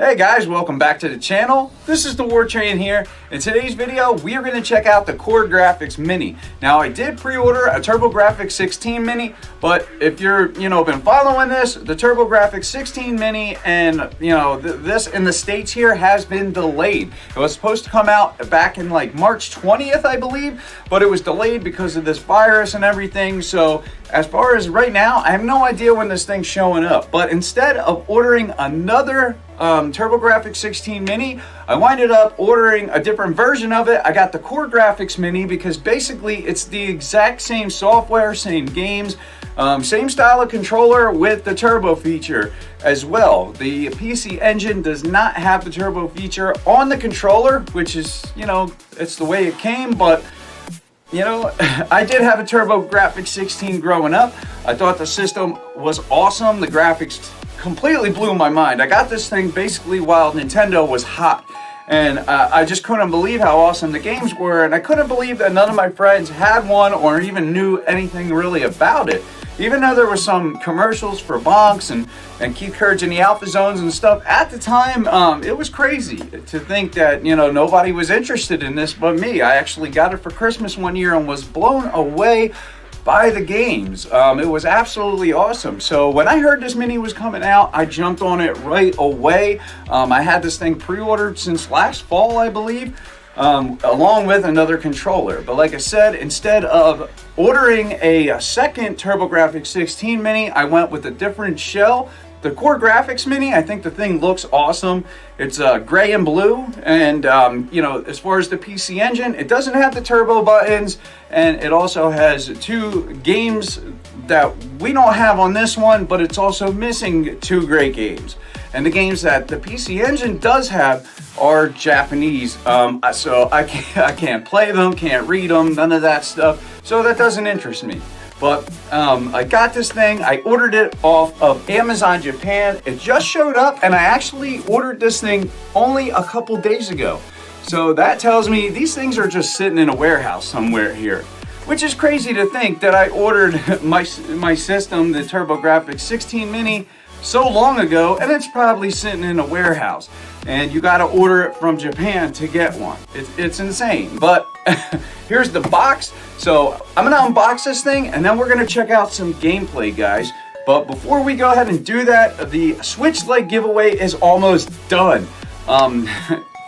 Hey guys, welcome back to the channel. This is the War Train here. In today's video, we are going to check out the Core Grafx Mini. Now, I did pre-order a TurboGrafx 16 Mini, but if you're, been following this, the TurboGrafx 16 Mini and, this in the States here has been delayed. It was supposed to come out back in like March 20th, I believe, but it was delayed because of this virus and everything. So as far as right now, I have no idea when this thing's showing up, but instead of ordering another TurboGrafx 16 Mini, I winded up ordering a different version of it. I got the Core Grafx Mini because basically it's the exact same software, same games, same style of controller with the turbo feature as well. The PC Engine does not have the turbo feature on the controller, which is, it's the way it came, but I did have a TurboGrafx 16 growing up. I thought the system was awesome. The graphics completely blew my mind. I got this thing basically while Nintendo was hot, and I just couldn't believe how awesome the games were, and I couldn't believe that none of my friends had one or even knew anything really about it. Even though there were some commercials for Bonks and Keith Courage in the Alpha Zones and stuff, at the time, it was crazy to think that, nobody was interested in this but me. I actually got it for Christmas one year and was blown away by the games. It was absolutely awesome. So when I heard this Mini was coming out, I jumped on it right away. I had this thing pre-ordered since last fall, I believe, along with another controller. But like I said, instead of ordering a second TurboGrafx 16 Mini, I went with a different shell. The Core Grafx Mini, I think the thing looks awesome. It's gray and blue, and as far as the PC Engine, it doesn't have the turbo buttons, and it also has two games that we don't have on this one, but it's also missing two great games. And the games that the PC Engine does have are Japanese, so I can't play them, can't read them, none of that stuff, so that doesn't interest me. But I got this thing, I ordered it off of Amazon Japan. It just showed up, and I actually ordered this thing only a couple days ago. So that tells me these things are just sitting in a warehouse somewhere here, which is crazy to think that I ordered my system, the TurboGrafx 16 Mini, so long ago, and it's probably sitting in a warehouse. And you gotta order it from Japan to get one. It's insane. But here's the box. So I'm gonna unbox this thing, and then we're gonna check out some gameplay, guys. But before we go ahead and do that, the Switch Lite giveaway is almost done.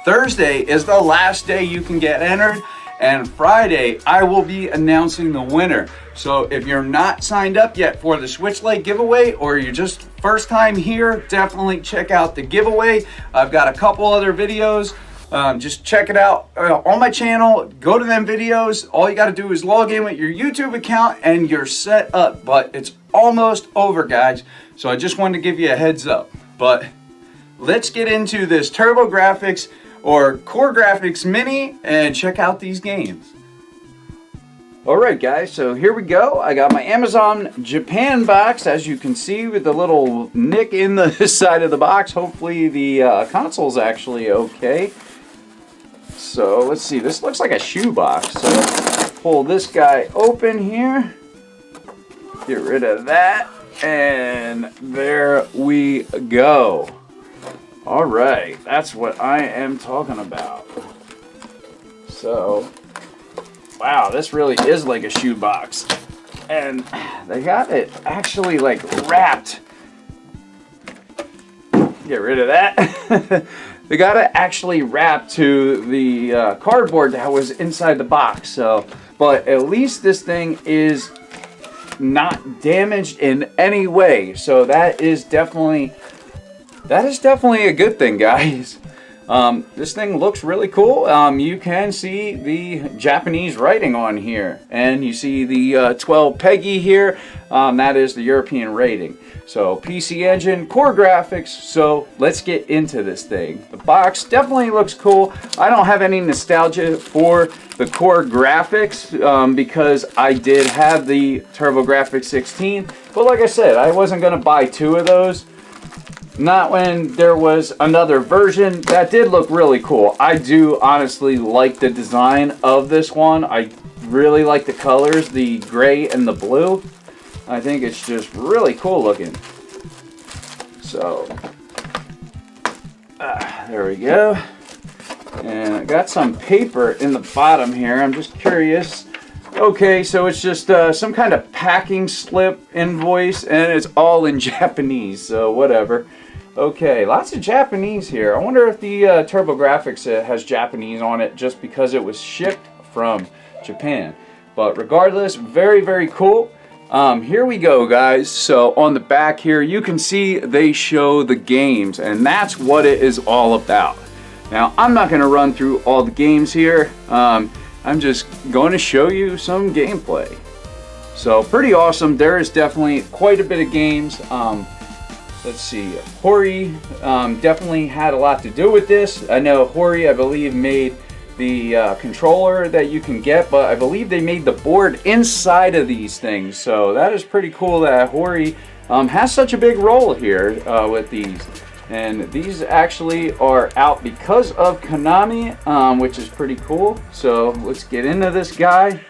Thursday is the last day you can get entered, and Friday I will be announcing the winner. So if you're not signed up yet for the Switch Lite giveaway, or you're just first time here, definitely check out the giveaway. I've got a couple other videos. Just check it out on my channel. Go to them videos. All you got to do is log in with your YouTube account and you're set up. But it's almost over, guys. So I just wanted to give you a heads up. But let's get into this TurboGrafx or Core Grafx Mini and check out these games. Alright guys, so here we go. I got my Amazon Japan box, as you can see, with the little nick in the side of the box. Hopefully the console's actually okay. So let's see, this looks like a shoe box. So pull this guy open here. Get rid of that. And there we go. Alright, that's what I am talking about. So wow, this really is like a shoe box. And they got it actually like wrapped. Get rid of that. They got it actually wrapped to the cardboard that was inside the box. So, but at least this thing is not damaged in any way. So that is definitely a good thing, guys. This thing looks really cool. You can see the Japanese writing on here, and you see the 12 PEGI here. That is the European rating. So PC Engine, Core Grafx. So let's get into this thing. The box definitely looks cool. I don't have any nostalgia for the Core Grafx because I did have the TurboGrafx 16. But like I said, I wasn't going to buy two of those. Not when there was another version that did look really cool. I do honestly like the design of this one. I really like the colors, the gray and the blue. I think it's just really cool looking. So There we go. And I got some paper in the bottom here. I'm just curious. Okay, so it's just some kind of packing slip invoice, and it's all in Japanese, so whatever. Okay, lots of Japanese here. I wonder if the TurboGrafx has Japanese on it just because it was shipped from Japan. But regardless, very, very cool. Here we go, guys. So on the back here, you can see they show the games, and that's what it is all about. Now, I'm not going to run through all the games here. I'm just going to show you some gameplay. So pretty awesome. There is definitely quite a bit of games. Let's see. Hori definitely had a lot to do with this. I know Hori, I believe, made the controller that you can get, but I believe they made the board inside of these things. So that is pretty cool that Hori has such a big role here with these. And these actually are out because of Konami, which is pretty cool. So let's get into this guy.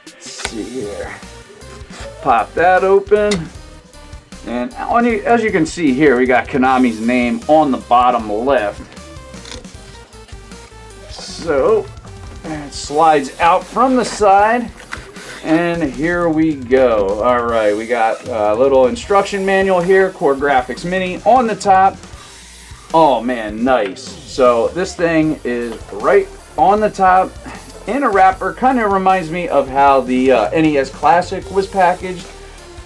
Let's see here. Pop that open. And as you can see here, we got Konami's name on the bottom left. So it slides out from the side, and here we go. All right, we got a little instruction manual here, Core Grafx Mini on the top. Oh man, nice. So this thing is right on the top in a wrapper. Kind of reminds me of how the NES Classic was packaged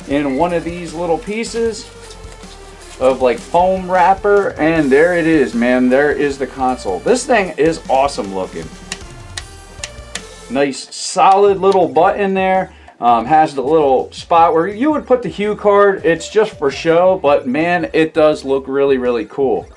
in one of these little pieces of like foam wrapper, and there it is, man. There is the console. This thing is awesome looking. Nice solid little button there. Has the little spot where you would put the hue card. It's just for show, but man, it does look really, really cool.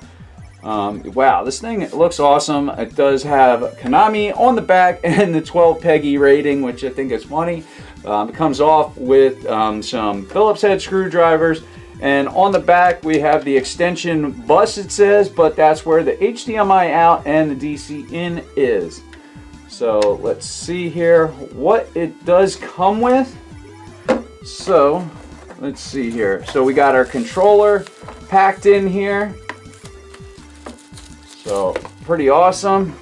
Wow, this thing looks awesome. It does have Konami on the back and the 12 PEGI rating, which I think is funny. It comes off with some Phillips head screwdrivers. And on the back, we have the extension bus, it says, but that's where the HDMI out and the DC in is. So let's see here what it does come with. So let's see here. So we got our controller packed in here. So pretty awesome.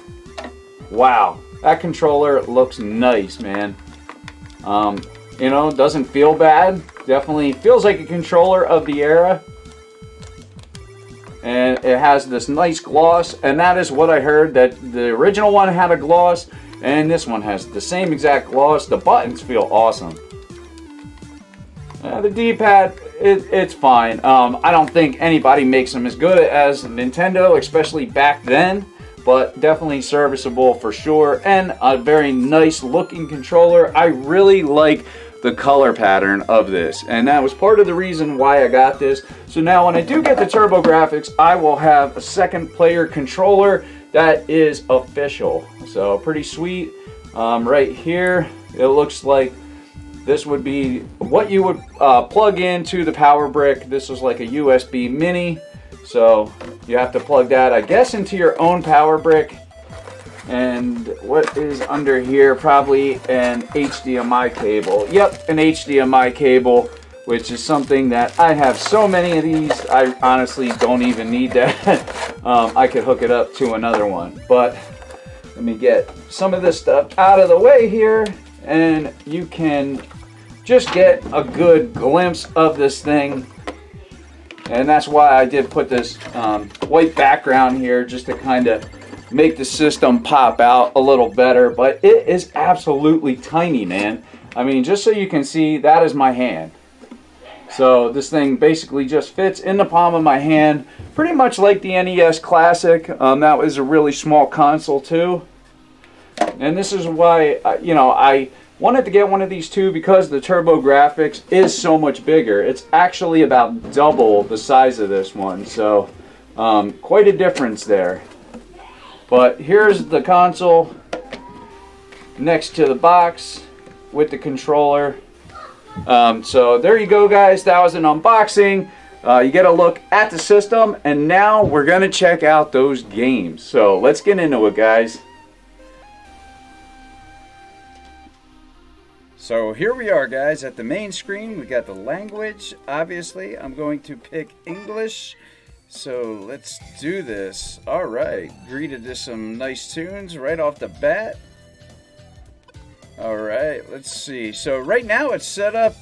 Wow, that controller looks nice, man. You know, doesn't feel bad. Definitely feels like a controller of the era. And it has this nice gloss, and that is what I heard, that the original one had a gloss, and this one has the same exact gloss. The buttons feel awesome. The D-pad, it's fine. I don't think anybody makes them as good as Nintendo, especially back then, but definitely serviceable for sure, and a very nice looking controller. I really like the color pattern of this, and that was part of the reason why I got this. So now when I do get the TurboGrafx, I will have a second player controller that is official. So pretty sweet. Right here, it looks like this would be what you would plug into the power brick. This is like a USB mini, so you have to plug that, I guess, into your own power brick. And what is under here? Probably an HDMI cable. Yep, an HDMI cable, which is something that I have so many of these, I honestly don't even need that. I could hook it up to another one. But let me get some of this stuff out of the way here, and you can just get a good glimpse of this thing. And that's why I did put this white background here, just to kind of make the system pop out a little better. But it is absolutely tiny, man. I mean, just so you can see, that is my hand. So this thing basically just fits in the palm of my hand, pretty much like the NES Classic. That was a really small console too. And this is why, you know, I wanted to get one of these too, because the TurboGrafx is so much bigger. It's actually about double the size of this one. So quite a difference there. But here's the console next to the box with the controller. So there you go, guys. That was an unboxing. You get a look at the system, and now we're going to check out those games. So let's get into it, guys. So here we are, guys, at the main screen. We got the language. Obviously, I'm going to pick English. So let's do this. All right, greeted to some nice tunes right off the bat. All right, let's see. So right now it's set up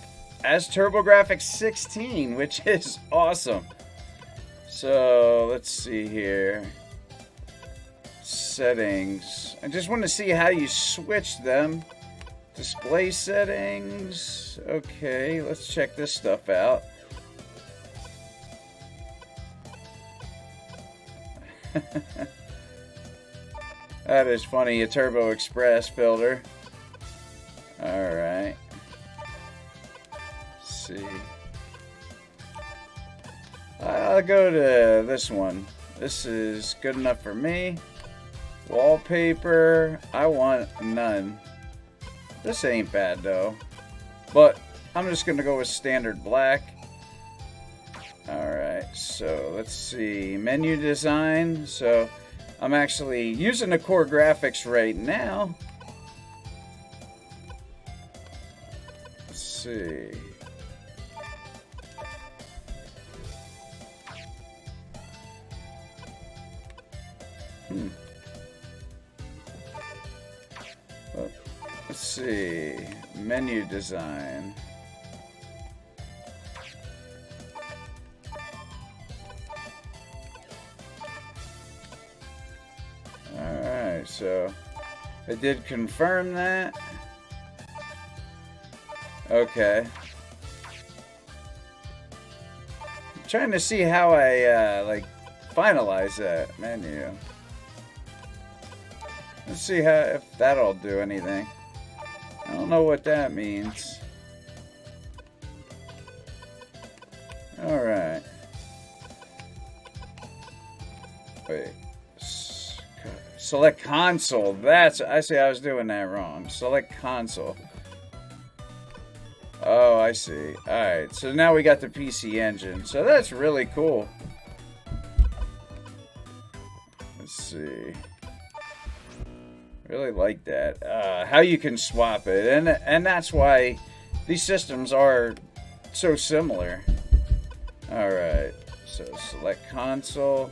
as TurboGrafx 16, which is awesome. So let's see here. Settings. I just want to see how you switch them. Display settings. Okay, let's check this stuff out. That is funny, a Turbo Express filter. Alright. Let's see. I'll go to this one. This is good enough for me. Wallpaper. I want none. This ain't bad though. But I'm just gonna go with standard black. Alright, so let's see. Menu design. So I'm actually using the core graphics right now. Let's see. Let's see. Menu design. Alright, so I did confirm that. Okay. I'm trying to see how I like finalize that menu. Let's see how if that'll do anything. I don't know what that means. Alright. Wait. Select console. That's, I see, I was doing that wrong. Select console. Oh, I see. Alright, so now we got the PC Engine. So that's really cool. Let's see. Really like that. How you can swap it. And that's why these systems are so similar. Alright, so select console.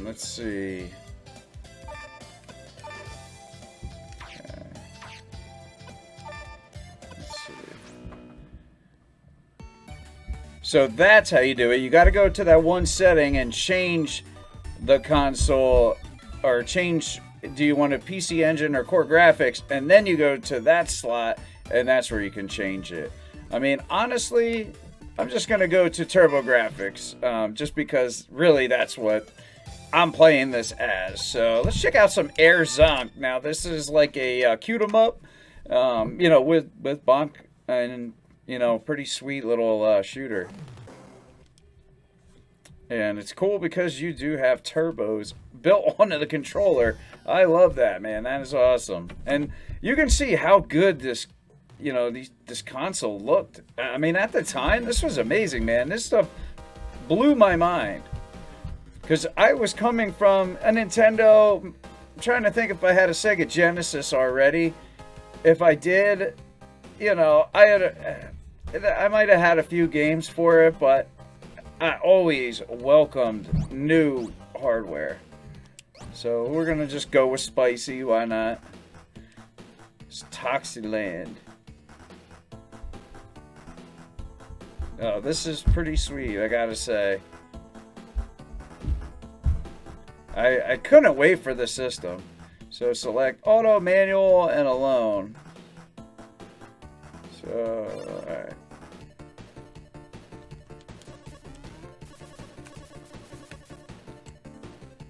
Let's see. Okay. Let's see. So that's how you do it. You got to go to that one setting and change the console, or change, do you want a PC Engine or Core Graphics, and then you go to that slot, and that's where you can change it. I mean, honestly, I'm just going to go to TurboGrafx, just because really that's what I'm playing this as. So let's check out some Air Zonk. Now this is like a cute 'em up, you know, with Bonk, and you know, pretty sweet little shooter. And it's cool because you do have turbos built onto the controller. I love that, man. That is awesome. And you can see how good this, you know, this console looked. I mean, at the time, this was amazing, man. This stuff blew my mind. Because I was coming from a Nintendo, I'm trying to think if I had a Sega Genesis already. If I did, you know, I might have had a few games for it, but I always welcomed new hardware. So we're going to just go with spicy, why not? It's Toxyland. Oh, this is pretty sweet, I gotta say. I couldn't wait for the system. So select auto, manual, and alone. So, alright.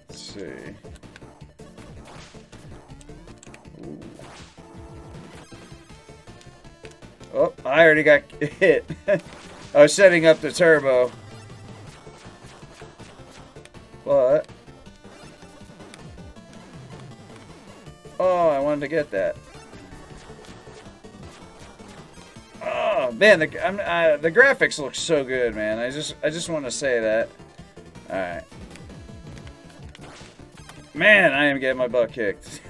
Let's see. Ooh. Oh, I already got hit. I was setting up the turbo. But oh, I wanted to get that. Oh man, the graphics look so good, man. I just want to say that. All right, man, I am getting my butt kicked.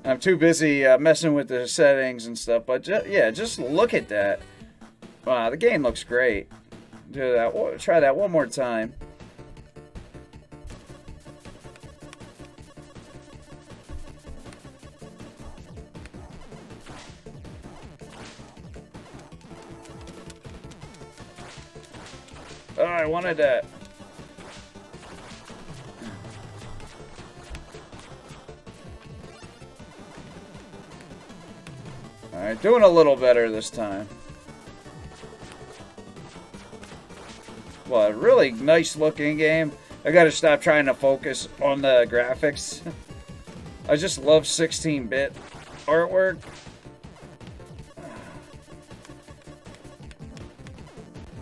I'm too busy messing with the settings and stuff, but yeah, just look at that. Wow, the game looks great. Do that. Try that one more time. Oh, I wanted that. Alright, doing a little better this time. Well, a really nice looking game. I gotta stop trying to focus on the graphics. I just love 16-bit artwork.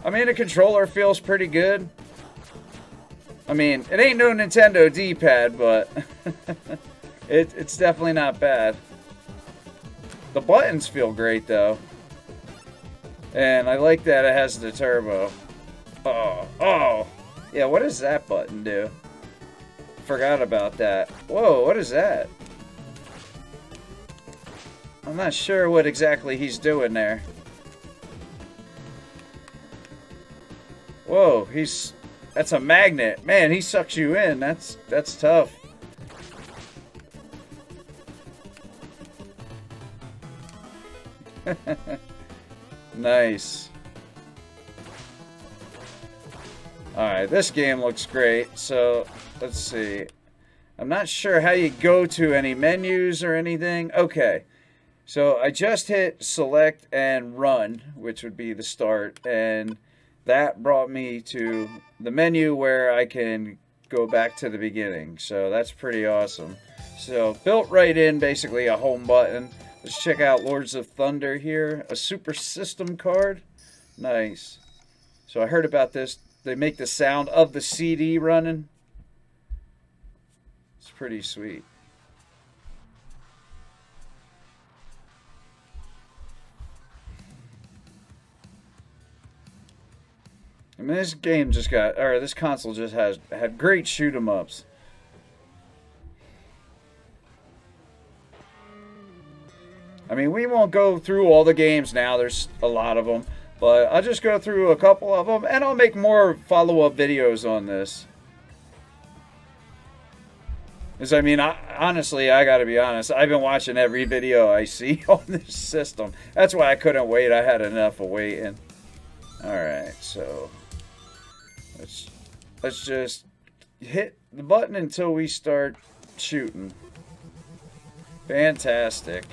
I mean, the controller feels pretty good. I mean, it ain't no Nintendo D-pad, but it's definitely not bad. The buttons feel great, though. And I like that it has the turbo. Oh. Yeah, what does that button do? Forgot about that. Whoa, what is that? I'm not sure what exactly he's doing there. Whoa, that's a magnet. Man, he sucks you in. That's tough. Nice. Alright, this game looks great. So, let's see. I'm not sure how you go to any menus or anything. Okay. So, I just hit select and run, which would be the start. And that brought me to the menu where I can go back to the beginning. So, that's pretty awesome. So, built right in, basically a home button. Let's check out Lords of Thunder here. A Super System card. Nice. So I heard about this. They make the sound of the CD running. It's pretty sweet. I mean, this game just got, or this console just had great shoot 'em ups. I mean, we won't go through all the games now. There's a lot of them. But I'll just go through a couple of them. And I'll make more follow-up videos on this. Because, I mean, honestly, I got to be honest. I've been watching every video I see on this system. That's why I couldn't wait. I had enough of waiting. Alright, so let's just hit the button until we start shooting. Fantastic.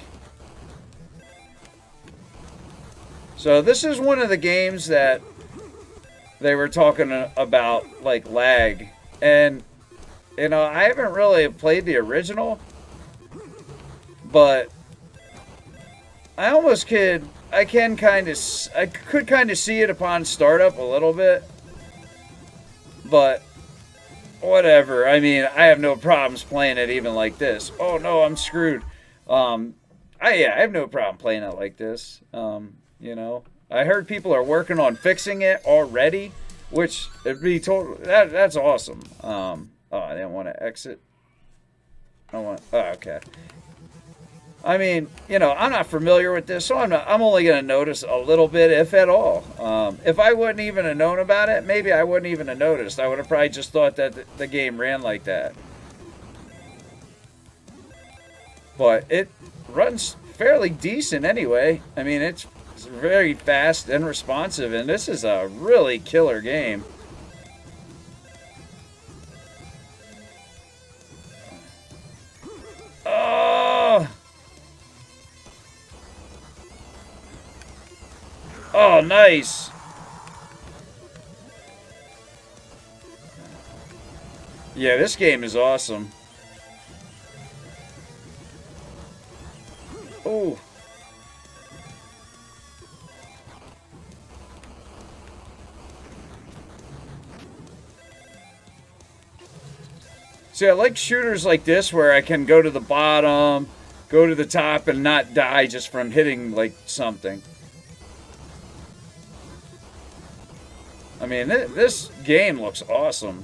So this is one of the games that they were talking about, like, lag. And, you know, I haven't really played the original, but I almost could, I could kind of see it upon startup a little bit. But whatever. I mean, I have no problems playing it even like this. Oh no, I'm screwed. I have no problem playing it like this. You know, I heard people are working on fixing it already, which it'd be total. That's awesome. Oh, I didn't want to exit. Oh, okay. I mean, you know, I'm not familiar with this, so I'm only going to notice a little bit, if at all. If I wouldn't even have known about it, maybe I wouldn't even have noticed. I would have probably just thought that the game ran like that. But it runs fairly decent anyway. I mean, it's very fast and responsive, and this is a really killer game. Oh! Oh, nice! Yeah, this game is awesome. Oh! See, I like shooters like this where I can go to the bottom, go to the top, and not die just from hitting, like, something. I mean, this game looks awesome.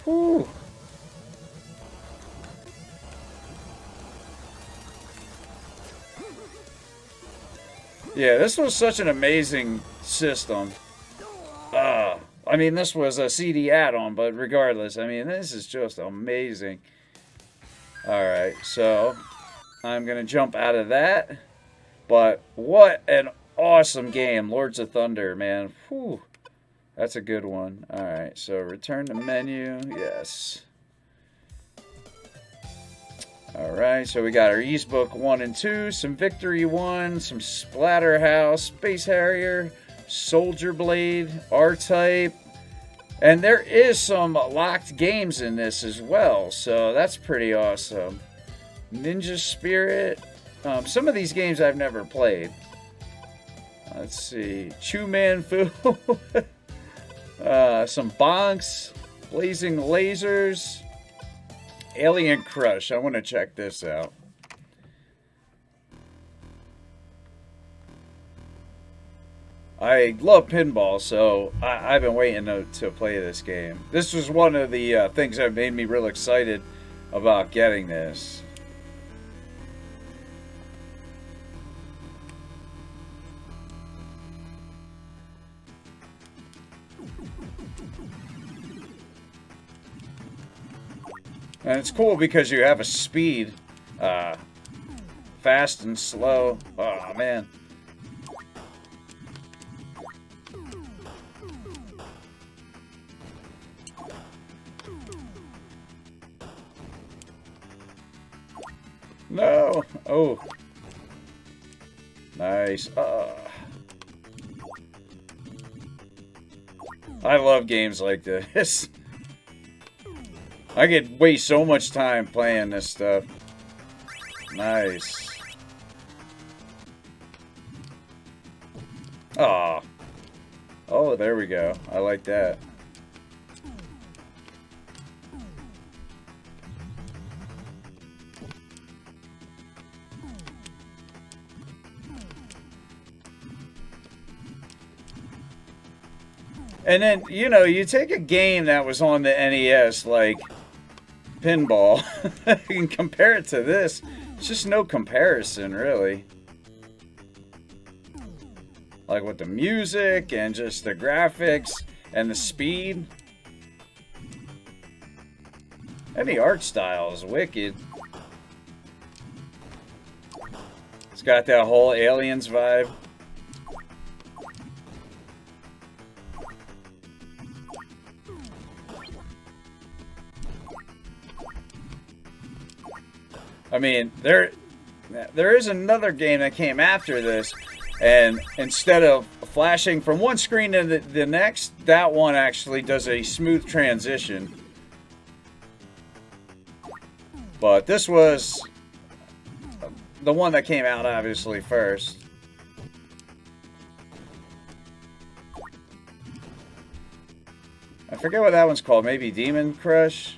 Whew. Yeah, this was such an amazing system. I mean, this was a CD add-on, but regardless, I mean, this is just amazing. Alright, so I'm going to jump out of that. But what an awesome game. Lords of Thunder, man. Whew. That's a good one. Alright, so return to menu. Yes. Alright, so we got our East Book 1 and 2, some Victory 1, some Splatterhouse, Space Harrier, Soldier Blade, R-Type. And there is some locked games in this as well, so that's pretty awesome. Ninja Spirit. Some of these games I've never played. Let's see. Chu Man Fu. Some Bonks. Blazing Lasers. Alien Crush. I want to check this out. I love pinball, so I've been waiting to play this game. This was one of the things that made me real excited about getting this. And it's cool because you have a speed, fast and slow. Oh, man. No! Oh. Nice. I love games like this. I could waste so much time playing this stuff. Nice. Aw. Oh, there we go. I like that. And then, you know, you take a game that was on the NES, like pinball, and compare it to this. It's just no comparison, really. Like with the music and just the graphics and the speed. And the art style is wicked. It's got that whole Aliens vibe. I mean, there is another game that came after this, and instead of flashing from one screen to the next, that one actually does a smooth transition. But this was the one that came out obviously first. I forget what that one's called. Maybe Demon Crush?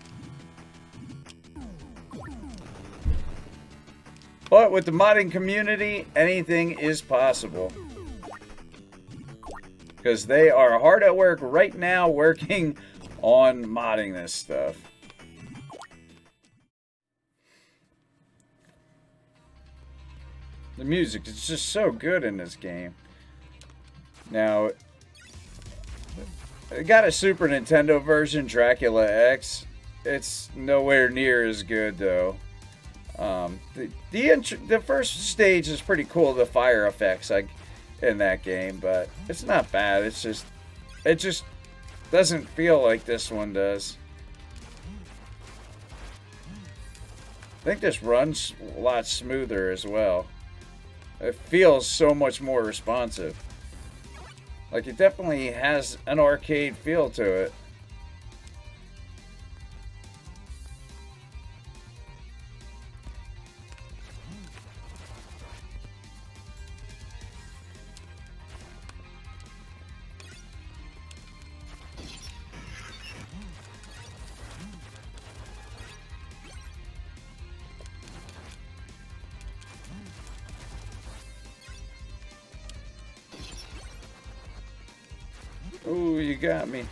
But with the modding community, anything is possible. Because they are hard at work right now working on modding this stuff. The music is just so good in this game. Now, I got a Super Nintendo version, Dracula X. It's nowhere near as good though. The first stage is pretty cool, the fire effects in that game, but it's not bad. It just doesn't feel like this one does. I think this runs a lot smoother as well. It feels so much more responsive. Like it definitely has an arcade feel to it. Ooh, you got me.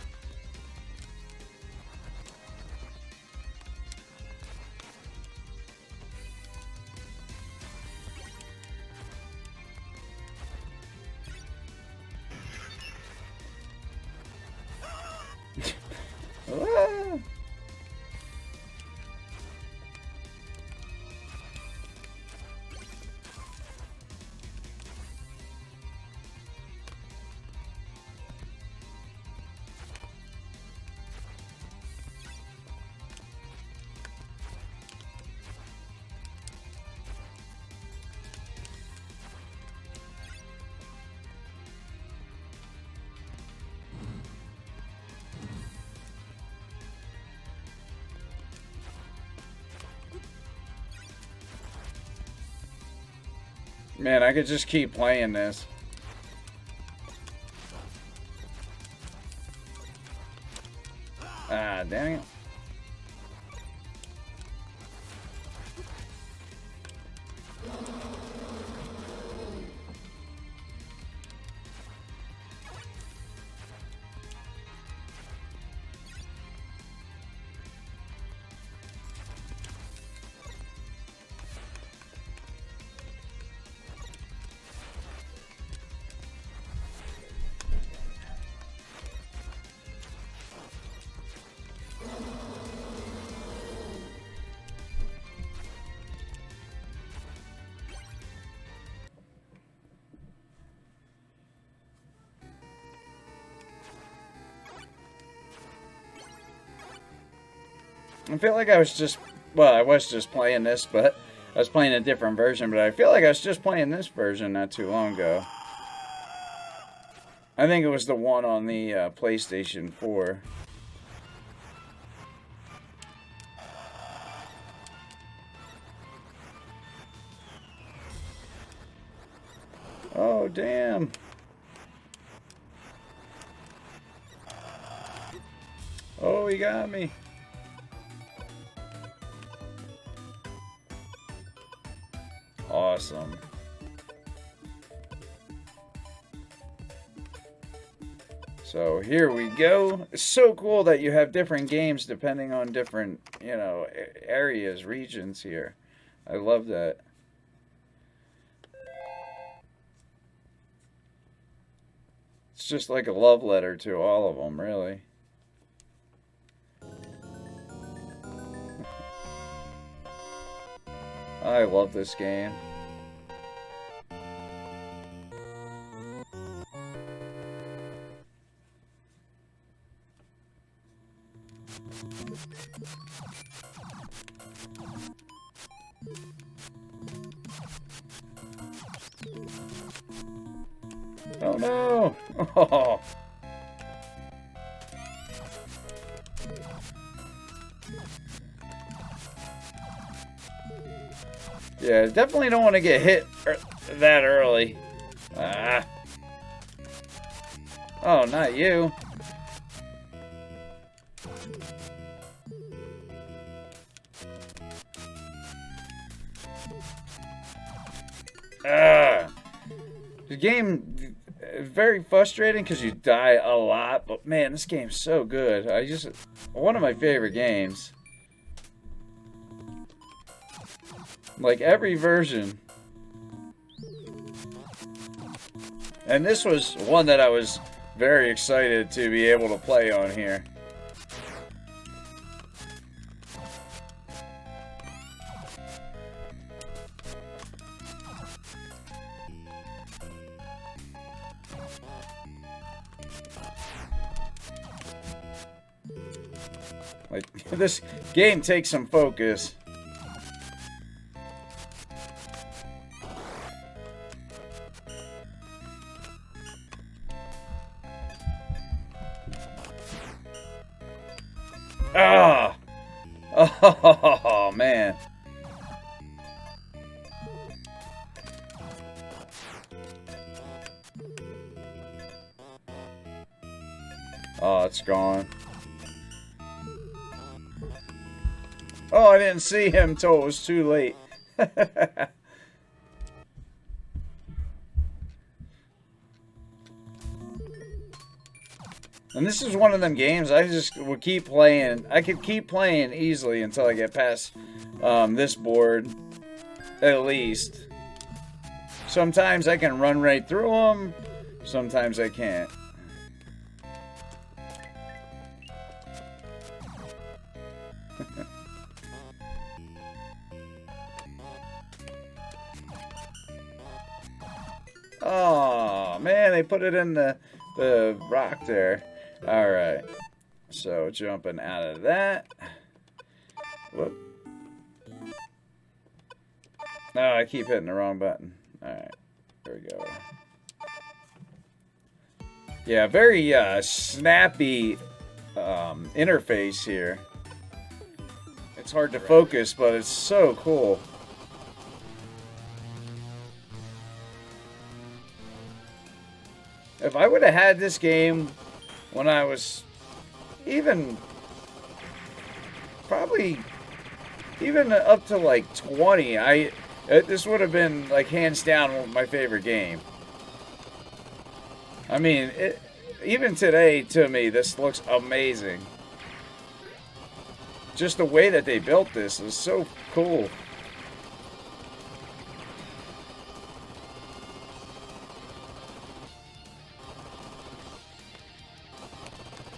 Man, I could just keep playing this. Ah, dang it. I feel like I was just, well, I was just playing this, but I was playing a different version, but I feel like I was just playing this version not too long ago. I think it was the one on the PlayStation 4. Oh, damn. Oh, he got me. Awesome. So here we go. It's so cool that you have different games depending on different, you know, areas, regions here. I love that. It's just like a love letter to all of them, really. I love this game. Oh no! Oh. Yeah, definitely don't want to get hit that early. Ah. Oh, not you. Ah. The game is very frustrating because you die a lot, but man, this game's so good. One of my favorite games. Like every version. And this was one that I was very excited to be able to play on here. Like, this game takes some focus. Ah! Oh, man. Oh, it's gone. Oh, I didn't see him till it was too late. And this is one of them games I just would keep playing. I could keep playing easily until I get past this board, at least. Sometimes I can run right through them. Sometimes I can't. Oh, man, they put it in the rock there. Alright. So, jumping out of that. Whoop. No, I keep hitting the wrong button. Alright. There we go. Yeah, very snappy interface here. It's hard to focus, but it's so cool. If I would have had this game when I was even, probably even up to like 20, this would have been like hands down my favorite game. I mean, even today to me, this looks amazing. Just the way that they built this is so cool.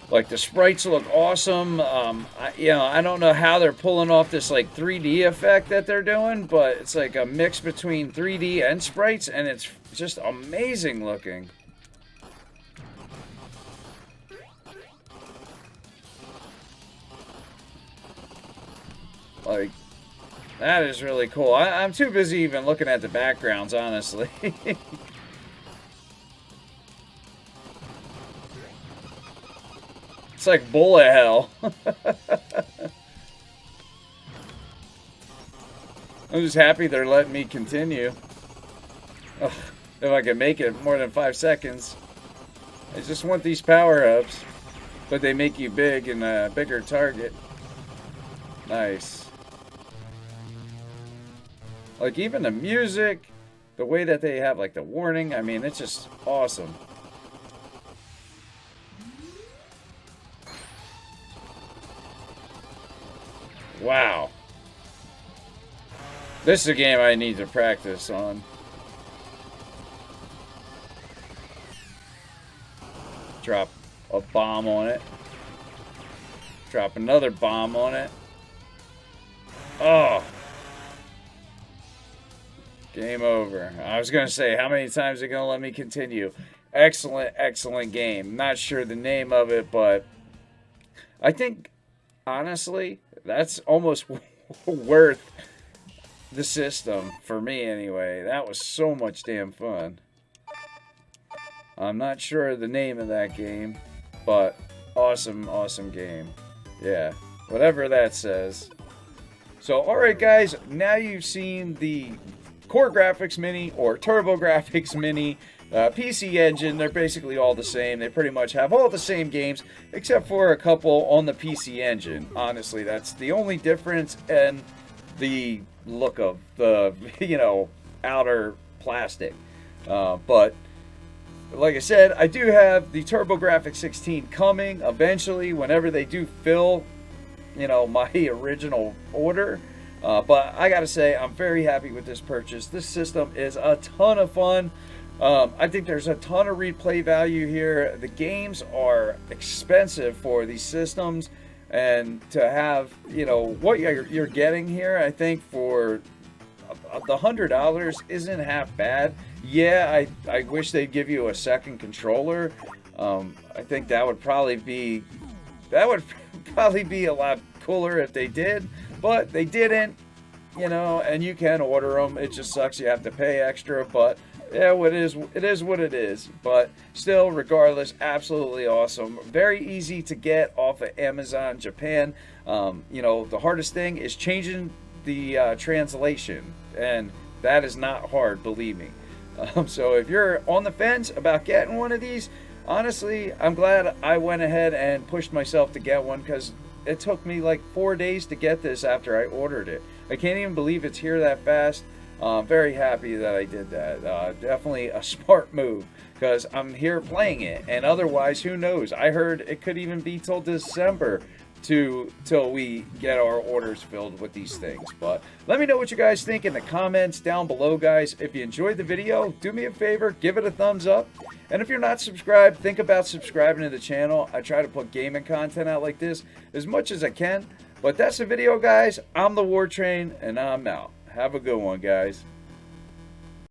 Like, the sprites look awesome. I don't know how they're pulling off this like 3D effect that they're doing, but it's like a mix between 3D and sprites, and it's just amazing looking. Like, that is really cool. I'm too busy even looking at the backgrounds, honestly. It's like bullet hell. I'm just happy they're letting me continue. Ugh, if I can make it more than 5 seconds. I just want these power-ups. But they make you big and a bigger target. Nice. Like, even the music, the way that they have like the warning, I mean, it's just awesome. Wow. This is a game I need to practice on. Drop a bomb on it. Drop another bomb on it. Oh. Game over. I was going to say, how many times are they going to let me continue? Excellent, excellent game. Not sure the name of it, but I think, honestly, that's almost worth the system, for me anyway. That was so much damn fun. I'm not sure the name of that game, but awesome, awesome game. Yeah, whatever that says. So, alright guys, now you've seen the Core Grafx Mini or Turbo Grafx Mini PC Engine. They're basically all the same. They pretty much have all the same games, except for a couple on the PC Engine. Honestly, that's the only difference in the look of the, outer plastic. But, like I said, I do have the TurboGrafx 16 coming eventually, whenever they do fill, my original order. But I gotta say, I'm very happy with this purchase. This system is a ton of fun. I think there's a ton of replay value here. The games are expensive for these systems, and to have, what you're getting here, I think for the $100 isn't half bad. Yeah, I wish they'd give you a second controller. I think that would probably be a lot cooler if they did, but they didn't, and you can order them. It just sucks you have to pay extra, but yeah, it is what it is. But still, regardless, absolutely awesome. Very easy to get off of Amazon Japan. The hardest thing is changing the translation, and that is not hard, believe me. So if you're on the fence about getting one of these, honestly, I'm glad I went ahead and pushed myself to get one, because it took me like 4 days to get this after I ordered it. I can't even believe it's here that fast. Very happy that I did that. Definitely a smart move, because I'm here playing it, and otherwise, who knows? I heard it could even be till December till we get our orders filled with these things. But let me know what you guys think in the comments down below, guys. If you enjoyed the video, do me a favor, give it a thumbs up. And if you're not subscribed, think about subscribing to the channel. I try to put gaming content out like this as much as I can. But that's the video, guys. I'm the War Train, and I'm out. Have a good one, guys.